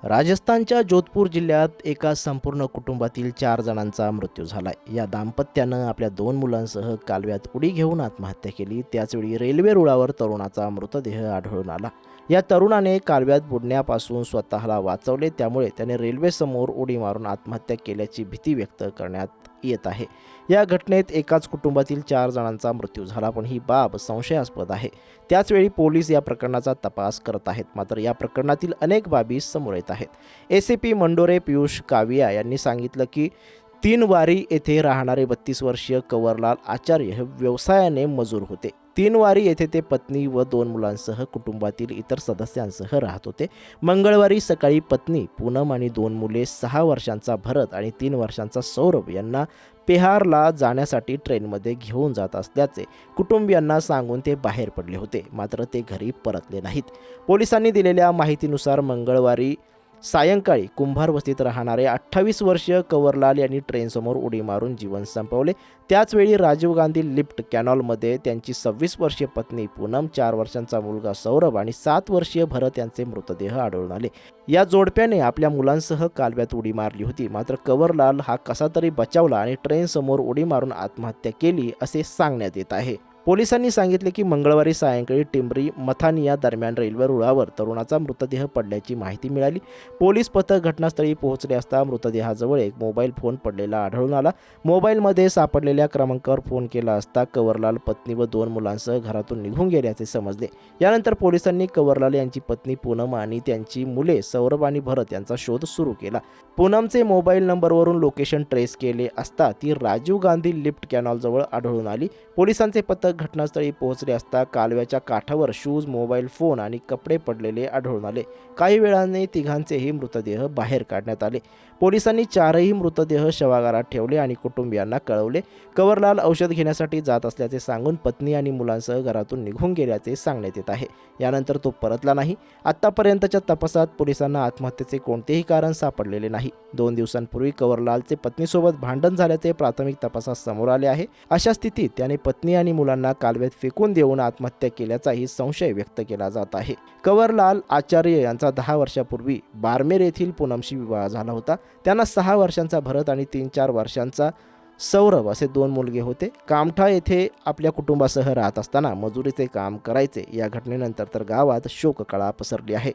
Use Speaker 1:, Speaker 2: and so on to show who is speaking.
Speaker 1: राजस्थानच्या जोधपूर जिल्ह्यात एका संपूर्ण कुटुंबातील 4 जणांचा मृत्यू झालाय। या दाम्पत्यानं आपल्या 2 मुलांसह कालव्यात उडी घेऊन आत्महत्या केली। त्याचवेळी रेल्वे रुळावर तरुणाचा मृतदेह आढळून आला। या तरुणाने कालव्यात बुडण्यापासून स्वतःला वाचवले, त्यामुळे त्याने रेल्वेसमोर उडी मारून आत्महत्या केल्याची भीती व्यक्त करण्यात येत आहे। या घटनेत एकाच कुटुंबातील 4 जणांचा मृत्यू झाला, पण ही बाब संशयास्पद आहे। त्याचवेळी पोलीस या प्रकरणाचा तपास करत आहेत, मात्र या प्रकरणातील अनेक बाबी समोर येत आहेत। एसीपी मंडोरे पियुष काविया यांनी सांगितलं की 3 वारी येथे राहणारे 32 वर्षीय कंवरलाल आचार्य हे व्यवसायाने मजूर होते। 3 वारी येथे ते पत्नी व 2 मुलांसह कुटुंबातील इतर सदस्यांसह राहत होते। मंगळवारी सकाळी पत्नी पूनम आणि 2 मुले 6 वर्षांचा भरत आणि 3 वर्षांचा सौरभ यांना पेहारला जाण्यासाठी ट्रेनमध्ये घेऊन जात असल्याचे कुटुंबियांना सांगून ते बाहेर पडले होते, मात्र ते घरी परतले नाहीत। पोलिसांनी दिलेल्या माहितीनुसार मंगळवारी सायंकाळी कुंभार वस्तीत राहणारे 28 वर्षीय कंवरलाल यांनी ट्रेनसमोर उडी मारून जीवन संपवले। त्याचवेळी राजीव गांधी लिफ्ट कॅनॉलमध्ये त्यांची 26 वर्षीय पत्नी पूनम, 4 वर्षांचा मुलगा सौरभ आणि 7 वर्षीय भरत यांचे मृतदेह आढळून आले। या जोडप्याने आपल्या मुलांसह कालव्यात उडी मारली होती, मात्र कंवरलाल हा कसा तरी बचावला आणि ट्रेनसमोर उडी मारून आत्महत्या केली असे सांगण्यात येत आहे। पोलिसांनी सांगितले की मंगळवारी सायंकाळी टिंबरी मथानिया दरम्यान रेल्वे रुळावर तरुणाचा मृतदेह पडल्याची माहिती मिळाली। पोलीस पथक घटनास्थळी पोहोचले असता मृतदेहाजवळ एक मोबाईल फोन पडलेला आढळून आला। मोबाईलमध्ये सापडलेल्या क्रमांकावर फोन केला असता कंवरलाल पत्नी व 2 मुलांसह घरातून निघून गेल्याचे समजले। यानंतर पोलिसांनी कंवरलाल यांची पत्नी पूनम आणि त्यांची मुले सौरभ आणि भरत यांचा शोध सुरू केला। पूनमचे मोबाईल नंबरवरून लोकेशन ट्रेस केले असता ती राजीव गांधी लिफ्ट कॅनॉलजवळ आढळून आली। पोलिसांचे पथक घटनास्थळी पोहोचले असता कालव्याच्या काठावर शूज, मोबाईल फोन आणि कपडे पडलेले आढळून आले। काही वेळाने तिघांचेही मृतदेह बाहेर काढण्यात आले। पोलिसांनी 4ही मृतदेह शवागारात ठेवले आणि कुटुंबियांना कळवले। कंवरलाल औषध घेण्यासाठी जात असल्याचे सांगून पत्नी आणि मुलांसह घरातून निघून गेल्याचे सांगण्यात येत आहे। यानंतर तो परतला नाही। आतापर्यंतच्या तपासात पोलिसांना आत्महत्येचे कोणतेही कारण सापडलेले नाही। 2 दिवसांपूर्वी कंवरलालचे पत्नीसोबत भांडण झाल्याचे प्राथमिक तपासात समोर आले आहे। अशा स्थितीत त्याने पत्नी आणि मुलांना कालव्यात फेकून देऊन आत्महत्या केल्याचाही संशय व्यक्त केला जात आहे। कंवरलाल आचार्य यांचा 10 वर्षापूर्वी बारमेर येथील पूनमशी विवाह झाला होता। त्यांना 6 वर्षांचा भरत आणि 3-4 वर्षांचा सौरभ असे 2 मुलगे होते। कामठा येथे आपल्या कुटुंबासह राहत असताना मजुरीचे काम करायचे। या घटनेनंतर तर गावात शोककळा पसरली आहे।